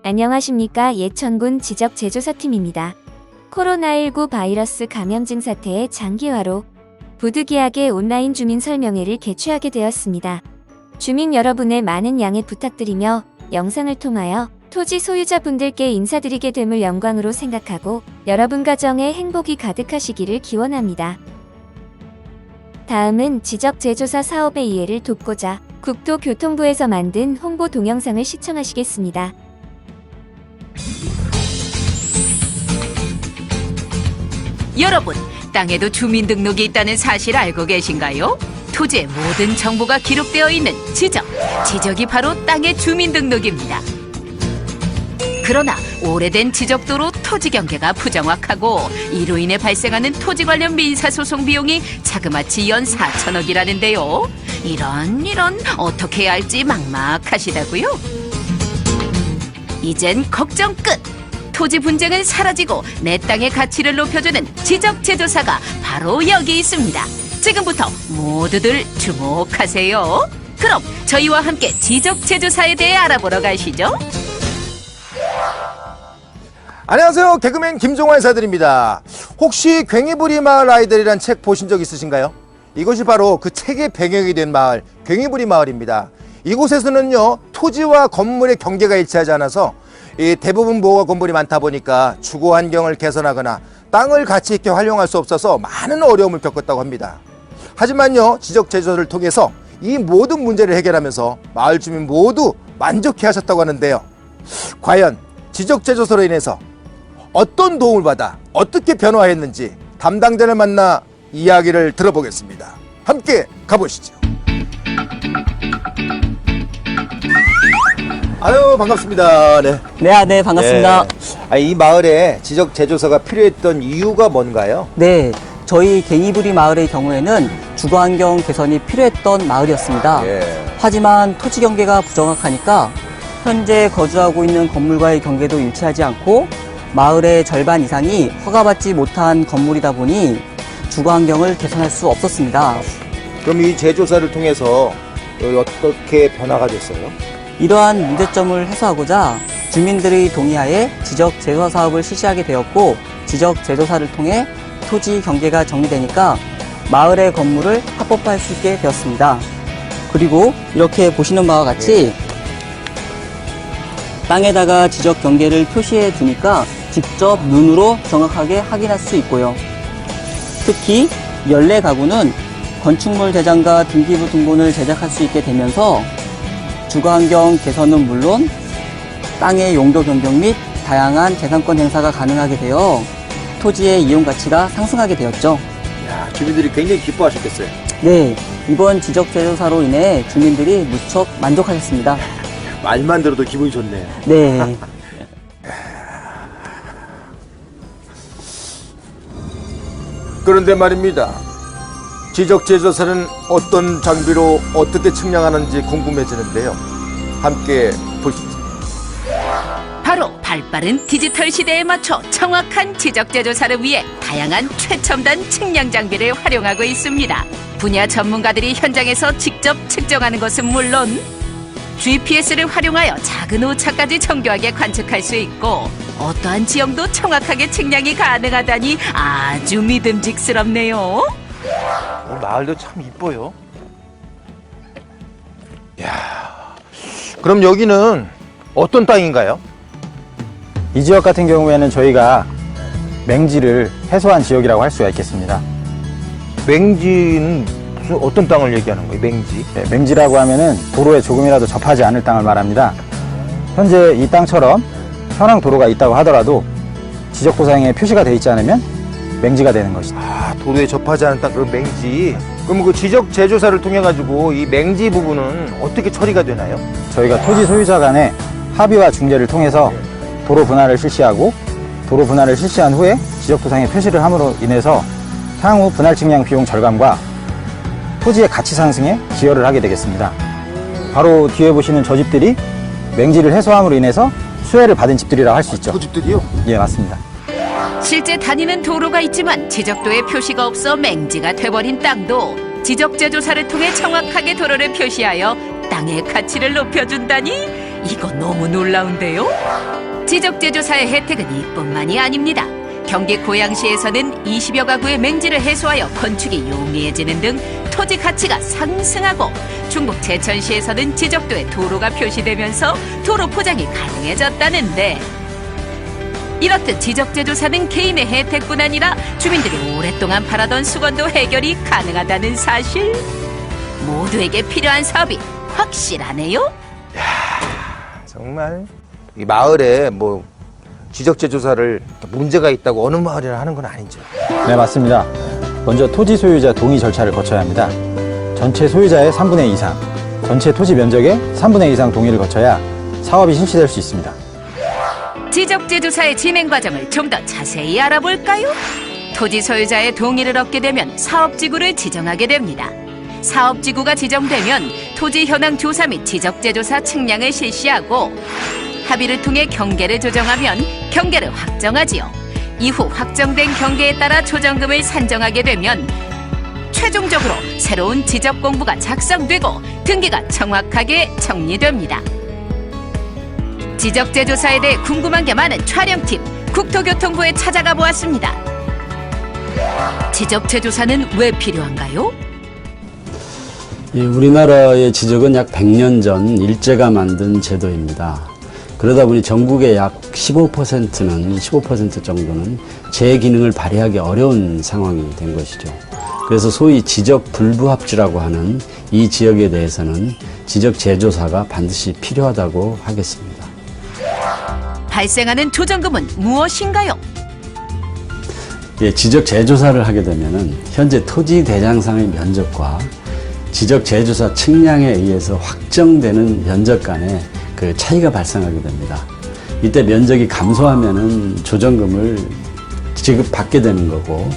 안녕하십니까. 예천군 지적제조사팀입니다. 코로나19 바이러스 감염증 사태의 장기화로 부득이하게 온라인 주민 설명회를 개최하게 되었습니다. 주민 여러분의 많은 양해 부탁드리며 영상을 통하여 토지 소유자분들께 인사드리게 됨을 영광으로 생각하고 여러분 가정에 행복이 가득하시기를 기원합니다. 다음은 지적제조사 사업의 이해를 돕고자 국토교통부에서 만든 홍보 동영상을 시청하시겠습니다. 여러분, 땅에도 주민등록이 있다는 사실 알고 계신가요? 토지의 모든 정보가 기록되어 있는 지적이 바로 땅의 주민등록입니다. 그러나 오래된 지적도로 토지 경계가 부정확하고 이로 인해 발생하는 토지 관련 민사소송 비용이 자그마치 연 4천억이라는데요. 이런 어떻게 해야 할지 막막하시다고요? 이젠 걱정 끝! 토지 분쟁은 사라지고 내 땅의 가치를 높여주는 지적제조사가 바로 여기 있습니다. 지금부터 모두들 주목하세요. 그럼 저희와 함께 지적제조사에 대해 알아보러 가시죠. 안녕하세요. 개그맨 김종환 인사드립니다. 혹시 괭이부리 마을 아이들이란 책 보신 적 있으신가요? 이것이 바로 그 책의 배경이 된 마을, 괭이부리 마을입니다. 이곳에서는요, 토지와 건물의 경계가 일치하지 않아서 대부분 보호가 건물이 많다 보니까 주거 환경을 개선하거나 땅을 가치 있게 활용할 수 없어서 많은 어려움을 겪었다고 합니다. 하지만요, 지적제조사를 통해서 이 모든 문제를 해결하면서 마을 주민 모두 만족해 하셨다고 하는데요. 과연 지적제조사로 인해서 어떤 도움을 받아 어떻게 변화했는지 담당자를 만나 이야기를 들어보겠습니다. 함께 가보시죠. 아유, 반갑습니다. 네. 네, 반갑습니다. 이 마을에 지적제조사가 필요했던 이유가 뭔가요? 네, 저희 괭이부리 마을의 경우에는 주거환경 개선이 필요했던 마을이었습니다. 하지만 토지 경계가 부정확하니까 현재 거주하고 있는 건물과의 경계도 일치하지 않고 마을의 절반 이상이 허가받지 못한 건물이다 보니 주거환경을 개선할 수 없었습니다. 그럼 이 제조사를 통해서 어떻게 변화가 됐어요? 이러한 문제점을 해소하고자 주민들의 동의하에 지적제조사 사업을 실시하게 되었고, 지적제조사를 통해 토지 경계가 정리되니까 마을의 건물을 합법화할 수 있게 되었습니다. 그리고 이렇게 보시는 바와 같이 땅에다가 지적 경계를 표시해 두니까 직접 눈으로 정확하게 확인할 수 있고요. 특히 연례 가구는 건축물 대장과 등기부 등본을 제작할 수 있게 되면서 주거환경 개선은 물론 땅의 용도 변경 및 다양한 재산권 행사가 가능하게 되어 토지의 이용 가치가 상승하게 되었죠. 주민들이 굉장히 기뻐하셨겠어요. 네, 이번 지적제조사로 인해 주민들이 무척 만족하셨습니다. 말만 들어도 기분이 좋네요. 네. 그런데 말입니다. 지적제조사는 어떤 장비로 어떻게 측량하는지 궁금해지는데요. 함께 보시죠. 바로 발빠른 디지털 시대에 맞춰 정확한 지적제조사를 위해 다양한 최첨단 측량 장비를 활용하고 있습니다. 분야 전문가들이 현장에서 직접 측정하는 것은 물론 GPS를 활용하여 작은 오차까지 정교하게 관측할 수 있고 어떠한 지형도 정확하게 측량이 가능하다니 아주 믿음직스럽네요. 마을도 참 이뻐요. 그럼 여기는 어떤 땅인가요? 이 지역 같은 경우에는 저희가 맹지를 해소한 지역이라고 할 수가 있겠습니다. 맹지는 무슨 어떤 땅을 얘기하는 거예요? 맹지? 네, 맹지라고 하면은 도로에 조금이라도 접하지 않을 땅을 말합니다. 현재 이 땅처럼 현황 도로가 있다고 하더라도 지적도상에 표시가 되어 있지 않으면 맹지가 되는 것이죠. 도로에 접하지 않은 땅, 그럼 맹지. 그럼 그 지적제조사를 통해 가지고 이 맹지 부분은 어떻게 처리가 되나요? 저희가 토지 소유자 간의 합의와 중재를 통해서 도로 분할을 실시하고 도로 분할을 실시한 후에 지적도상에 표시를 함으로 인해서 향후 분할 측량 비용 절감과 토지의 가치 상승에 기여를 하게 되겠습니다. 바로 뒤에 보시는 저 집들이 맹지를 해소함으로 인해서 수혜를 받은 집들이라고 할 수 있죠. 그 집들이요? 예, 맞습니다. 실제 다니는 도로가 있지만 지적도에 표시가 없어 맹지가 돼버린 땅도 지적제조사를 통해 정확하게 도로를 표시하여 땅의 가치를 높여준다니 이거 너무 놀라운데요? 지적재조사의 혜택은 이뿐만이 아닙니다. 경기 고양시에서는 20여 가구의 맹지를 해소하여 건축이 용이해지는 등 토지 가치가 상승하고, 충북 제천시에서는 지적도에 도로가 표시되면서 도로 포장이 가능해졌다는데, 이렇듯 지적재조사는 개인의 혜택뿐 아니라 주민들이 오랫동안 바라던 수건도 해결이 가능하다는 사실. 모두에게 필요한 사업이 확실하네요. 정말 이 마을에 뭐 지적재조사를 문제가 있다고 어느 마을이나 하는 건 아니죠. 네, 맞습니다. 먼저 토지 소유자 동의 절차를 거쳐야 합니다. 전체 소유자의 3분의 2 이상, 전체 토지 면적의 3분의 2 이상 동의를 거쳐야 사업이 실시될 수 있습니다. 지적재조사의 진행 과정을 좀 더 자세히 알아볼까요? 토지 소유자의 동의를 얻게 되면 사업지구를 지정하게 됩니다. 사업지구가 지정되면 토지 현황 조사 및 지적재조사 측량을 실시하고, 합의를 통해 경계를 조정하면 경계를 확정하지요. 이후 확정된 경계에 따라 조정금을 산정하게 되면 최종적으로 새로운 지적 공부가 작성되고 등기가 정확하게 정리됩니다. 지적재조사에 대해 궁금한 게 많은 촬영팀, 국토교통부에 찾아가 보았습니다. 지적재조사는 왜 필요한가요? 우리나라의 지적은 약 100년 전 일제가 만든 제도입니다. 그러다 보니 전국의 약 15% 정도는 제 기능을 발휘하기 어려운 상황이 된 것이죠. 그래서 소위 지적 불부합지라고 하는 이 지역에 대해서는 지적 재조사가 반드시 필요하다고 하겠습니다. 발생하는 조정금은 무엇인가요? 지적 재조사를 하게 되면은 현재 토지 대장상의 면적과 지적 재조사 측량에 의해서 확정되는 면적 간의 그 차이가 발생하게 됩니다. 이때 면적이 감소하면은 조정금을 지급받게 되는 거고,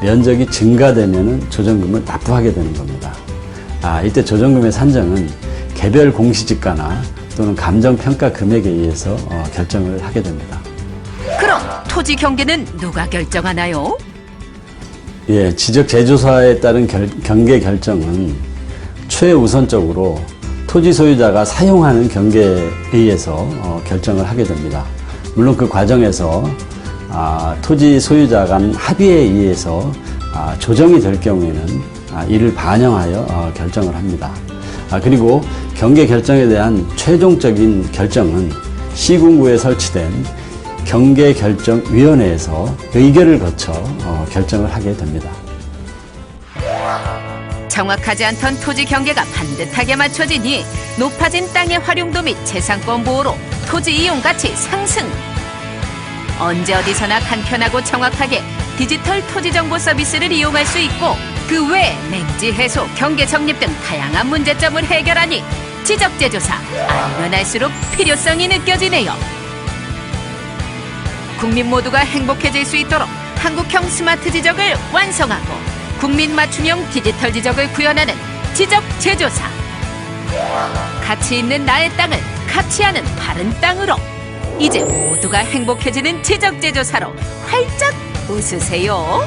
면적이 증가되면은 조정금을 납부하게 되는 겁니다. 이때 조정금의 산정은 개별 공시지가나 또는 감정평가 금액에 의해서 결정을 하게 됩니다. 그럼 토지 경계는 누가 결정하나요? 지적 재조사에 따른 경계 결정은 최우선적으로 토지 소유자가 사용하는 경계에 의해서 결정을 하게 됩니다. 물론 그 과정에서 토지 소유자 간 합의에 의해서 조정이 될 경우에는 이를 반영하여 결정을 합니다. 그리고 경계 결정에 대한 최종적인 결정은 시군구에 설치된 경계결정위원회에서 의결을 거쳐 결정을 하게 됩니다. 정확하지 않던 토지 경계가 반듯하게 맞춰지니 높아진 땅의 활용도 및 재산권 보호로 토지 이용 가치 상승. 언제 어디서나 간편하고 정확하게 디지털 토지 정보 서비스를 이용할 수 있고, 그 외에 맹지 해소, 경계 정립 등 다양한 문제점을 해결하니 지적재조사 알면 알수록 필요성이 느껴지네요. 국민 모두가 행복해질 수 있도록 한국형 스마트 지적을 완성하고 국민 맞춤형 디지털 지적을 구현하는 지적재조사. 가치 있는 나의 땅을 가치하는 바른 땅으로, 이제 모두가 행복해지는 지적재조사로 활짝 웃으세요.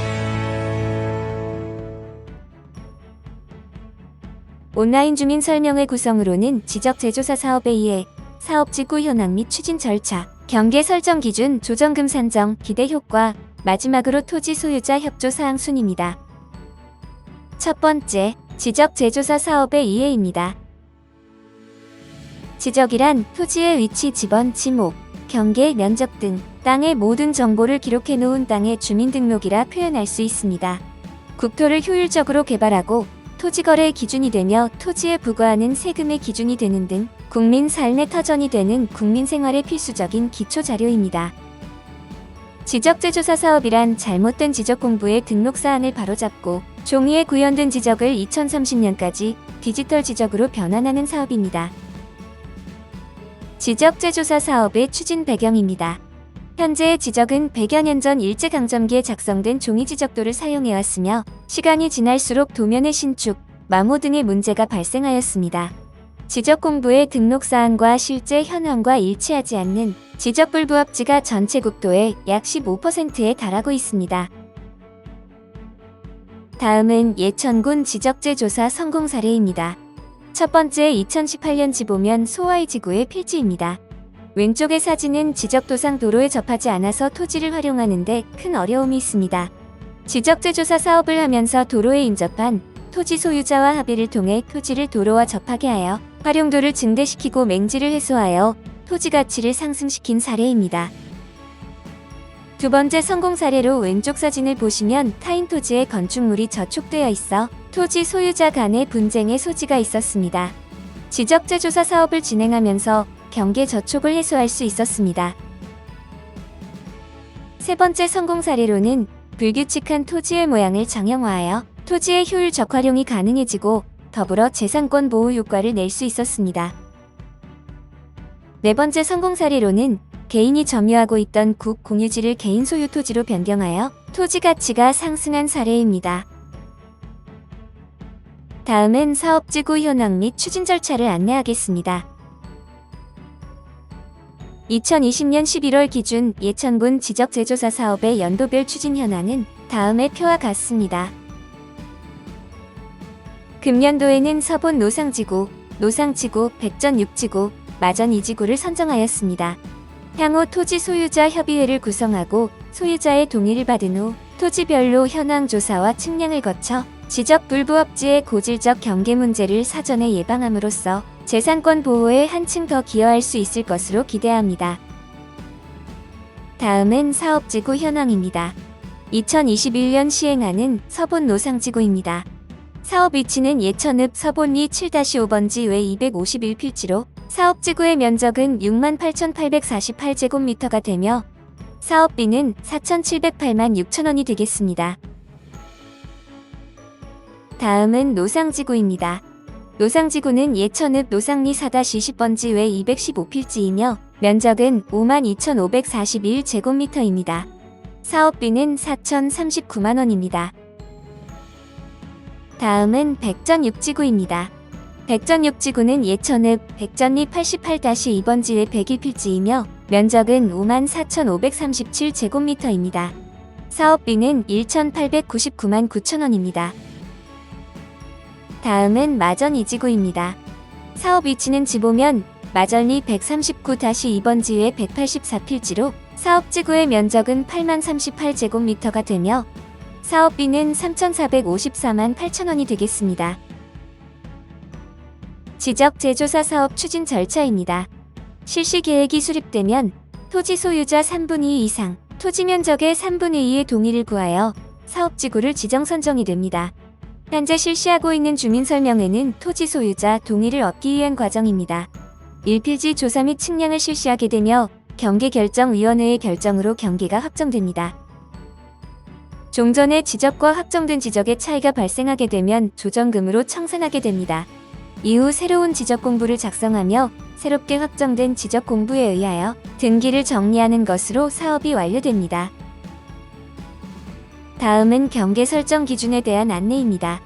온라인 주민 설명회 구성으로는 지적재조사 사업에 의해 사업지구 현황 및 추진 절차, 경계 설정 기준, 조정금 산정, 기대 효과, 마지막으로 토지 소유자 협조 사항 순입니다. 첫 번째, 지적재조사 사업의 이해입니다. 지적이란 토지의 위치, 지번, 지목, 경계, 면적 등 땅의 모든 정보를 기록해 놓은 땅의 주민등록이라 표현할 수 있습니다. 국토를 효율적으로 개발하고 토지거래의 기준이 되며 토지에 부과하는 세금의 기준이 되는 등 국민 삶의 터전이 되는 국민생활의 필수적인 기초자료입니다. 지적재조사 사업이란 잘못된 지적 공부의 등록 사안을 바로잡고 종이에 구현된 지적을 2030년까지 디지털 지적으로 변환하는 사업입니다. 지적재조사 사업의 추진 배경입니다. 현재의 지적은 100여 년 전 일제강점기에 작성된 종이 지적도를 사용해왔으며 시간이 지날수록 도면의 신축, 마모 등의 문제가 발생하였습니다. 지적 공부의 등록 사안과 실제 현황과 일치하지 않는 지적 불부합지가 전체 국토의 약 15%에 달하고 있습니다. 다음은 예천군 지적재조사 성공 사례입니다. 첫 번째 2018년 지보면 소와이 지구의 필지입니다. 왼쪽의 사진은 지적도상 도로에 접하지 않아서 토지를 활용하는데 큰 어려움이 있습니다. 지적재조사 사업을 하면서 도로에 인접한 토지 소유자와 합의를 통해 토지를 도로와 접하게 하여 활용도를 증대시키고 맹지를 해소하여 토지 가치를 상승시킨 사례입니다. 두 번째 성공 사례로 왼쪽 사진을 보시면 타인 토지에 건축물이 저촉되어 있어 토지 소유자 간의 분쟁의 소지가 있었습니다. 지적재조사 사업을 진행하면서 경계 저촉을 해소할 수 있었습니다. 세 번째 성공 사례로는 불규칙한 토지의 모양을 정형화하여 토지의 효율적 활용이 가능해지고 더불어 재산권 보호 효과를 낼 수 있었습니다. 네 번째 성공 사례로는 개인이 점유하고 있던 국 공유지를 개인 소유 토지로 변경하여 토지 가치가 상승한 사례입니다. 다음은 사업지구 현황 및 추진 절차를 안내하겠습니다. 2020년 11월 기준 예천군 지적재조사 사업의 연도별 추진 현황은 다음의 표와 같습니다. 금년도에는 서본 노상지구, 노상지구, 백전 6지구, 마전 2지구를 선정하였습니다. 향후 토지 소유자 협의회를 구성하고 소유자의 동의를 받은 후 토지별로 현황 조사와 측량을 거쳐 지적 불부합지의 고질적 경계 문제를 사전에 예방함으로써 재산권 보호에 한층 더 기여할 수 있을 것으로 기대합니다. 다음은 사업지구 현황입니다. 2021년 시행하는 서본 노상지구입니다. 사업 위치는 예천읍 서본리 7-5번지 외 251필지로 사업지구의 면적은 68,848제곱미터가 되며 사업비는 4,708만 6천원이 되겠습니다. 다음은 노상지구입니다. 노상지구는 예천읍 노상리 4-20번지 외 215필지이며 면적은 52,541제곱미터입니다. 사업비는 4,039만원입니다. 다음은 백전 6지구입니다. 백전 6지구는 예천읍 백전리 88-2번지 외 101필지이며 면적은 54,537제곱미터입니다. 사업비는 1,899만 9천원입니다. 다음은 마전 2지구입니다. 사업 위치는 지보면 마전리 139-2번지 외 184필지로 사업지구의 면적은 8038제곱미터가 되며 사업비는 3,454만 8천원이 되겠습니다. 지적재조사 사업 추진 절차입니다. 실시 계획이 수립되면 토지 소유자 3분의 2 이상, 토지 면적의 3분의 2의 동의를 구하여 사업지구를 지정 선정이 됩니다. 현재 실시하고 있는 주민설명회는 토지 소유자 동의를 얻기 위한 과정입니다. 1필지 조사 및 측량을 실시하게 되며 경계결정위원회의 결정으로 경계가 확정됩니다. 종전의 지적과 확정된 지적의 차이가 발생하게 되면 조정금으로 청산하게 됩니다. 이후 새로운 지적공부를 작성하며 새롭게 확정된 지적공부에 의하여 등기를 정리하는 것으로 사업이 완료됩니다. 다음은 경계 설정 기준에 대한 안내입니다.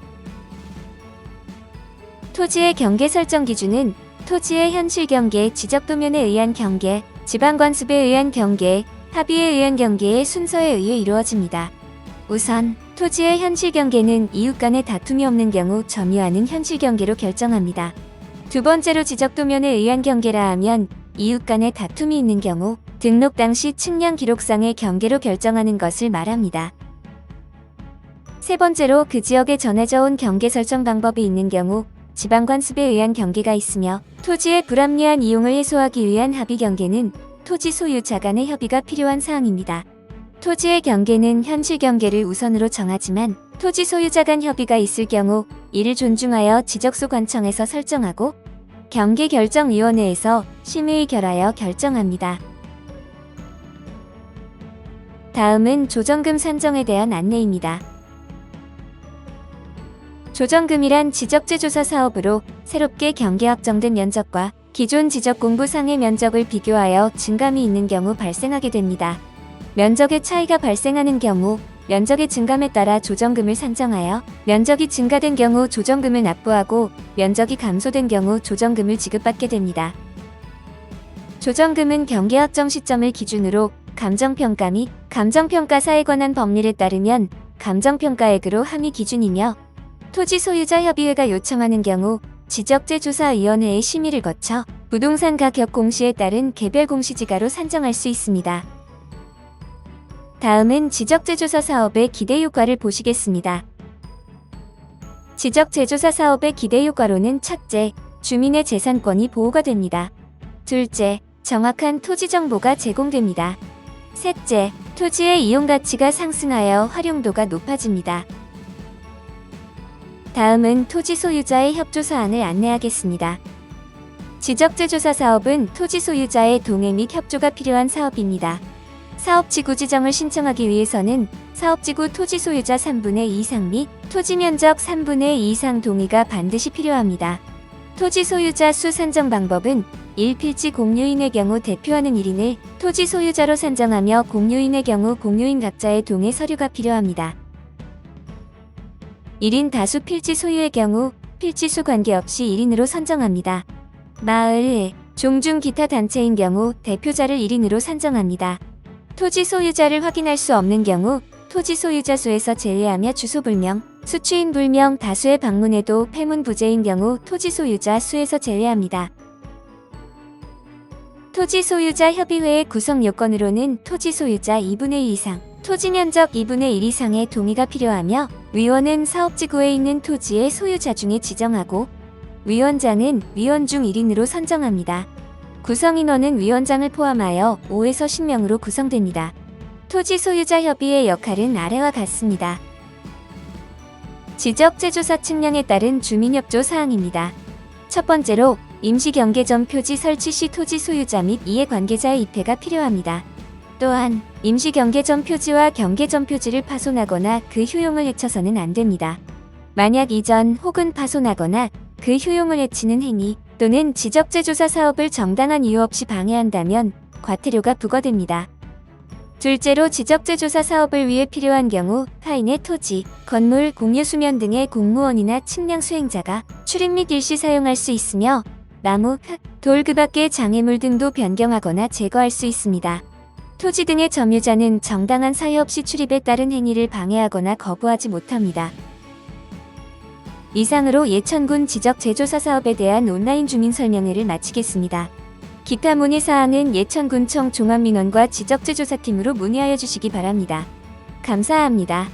토지의 경계 설정 기준은 토지의 현실 경계, 지적도면에 의한 경계, 지방관습에 의한 경계, 합의에 의한 경계의 순서에 의해 이루어집니다. 우선 토지의 현실 경계는 이웃 간의 다툼이 없는 경우 점유하는 현실 경계로 결정합니다. 두 번째로 지적도면에 의한 경계라 하면 이웃 간의 다툼이 있는 경우 등록 당시 측량 기록상의 경계로 결정하는 것을 말합니다. 세 번째로 그 지역에 전해져 온 경계 설정 방법이 있는 경우 지방관습에 의한 경계가 있으며 토지의 불합리한 이용을 해소하기 위한 합의 경계는 토지 소유자 간의 협의가 필요한 사항입니다. 토지의 경계는 현실 경계를 우선으로 정하지만 토지 소유자 간 협의가 있을 경우 이를 존중하여 지적소관청에서 설정하고 경계결정위원회에서 심의결하여 결정합니다. 다음은 조정금 산정에 대한 안내입니다. 조정금이란 지적재조사 사업으로 새롭게 경계 확정된 면적과 기존 지적공부상의 면적을 비교하여 증감이 있는 경우 발생하게 됩니다. 면적의 차이가 발생하는 경우 면적의 증감에 따라 조정금을 산정하여 면적이 증가된 경우 조정금을 납부하고 면적이 감소된 경우 조정금을 지급받게 됩니다. 조정금은 경계 확정 시점을 기준으로 감정평가 및 감정평가사에 관한 법률에 따르면 감정평가액으로 함의 기준이며 토지 소유자 협의회가 요청하는 경우 지적재조사위원회의 심의를 거쳐 부동산 가격 공시에 따른 개별 공시지가로 산정할 수 있습니다. 다음은 지적재조사 사업의 기대 효과를 보시겠습니다. 지적재조사 사업의 기대 효과로는 첫째, 주민의 재산권이 보호가 됩니다. 둘째, 정확한 토지 정보가 제공됩니다. 셋째, 토지의 이용 가치가 상승하여 활용도가 높아집니다. 다음은 토지 소유자의 협조 사항을 안내하겠습니다. 지적재조사 사업은 토지 소유자의 동의 및 협조가 필요한 사업입니다. 사업지구 지정을 신청하기 위해서는 사업지구 토지 소유자 3분의 2 이상 및 토지 면적 3분의 2 이상 동의가 반드시 필요합니다. 토지 소유자 수 산정 방법은 1필지 공유인의 경우 대표하는 1인을 토지 소유자로 산정하며 공유인의 경우 공유인 각자의 동의 서류가 필요합니다. 1인 다수 필지 소유의 경우 필지 수 관계없이 1인으로 선정합니다. 마을, 종중 기타 단체인 경우 대표자를 1인으로 산정합니다. 토지 소유자를 확인할 수 없는 경우 토지 소유자 수에서 제외하며 주소 불명, 수취인 불명, 다수의 방문에도 폐문 부재인 경우 토지 소유자 수에서 제외합니다. 토지 소유자 협의회의 구성 요건으로는 토지 소유자 2분의 2 이상, 토지 면적 2분의 1 이상의 동의가 필요하며 위원은 사업지구에 있는 토지의 소유자 중에 지정하고 위원장은 위원 중 1인으로 선정합니다. 구성인원은 위원장을 포함하여 5에서 10명으로 구성됩니다. 토지 소유자 협의의 역할은 아래와 같습니다. 지적재조사 측량에 따른 주민협조 사항입니다. 첫 번째로 임시경계점 표지 설치 시 토지 소유자 및 이해관계자의 입회가 필요합니다. 또한 임시경계점 표지와 경계점 표지를 파손하거나 그 효용을 해쳐서는 안 됩니다. 만약 이전 혹은 파손하거나 그 효용을 해치는 행위 또는 지적재조사 사업을 정당한 이유 없이 방해한다면 과태료가 부과됩니다. 둘째로 지적재조사 사업을 위해 필요한 경우 타인의 토지, 건물, 공유수면 등의 공무원이나 측량 수행자가 출입 및 일시 사용할 수 있으며 나무, 흙, 돌 그 밖의 장애물 등도 변경하거나 제거할 수 있습니다. 토지 등의 점유자는 정당한 사유 없이 출입에 따른 행위를 방해하거나 거부하지 못합니다. 이상으로 예천군 지적재조사 사업에 대한 온라인 주민 설명회를 마치겠습니다. 기타 문의사항은 예천군청 종합민원과 지적재조사팀으로 문의하여 주시기 바랍니다. 감사합니다.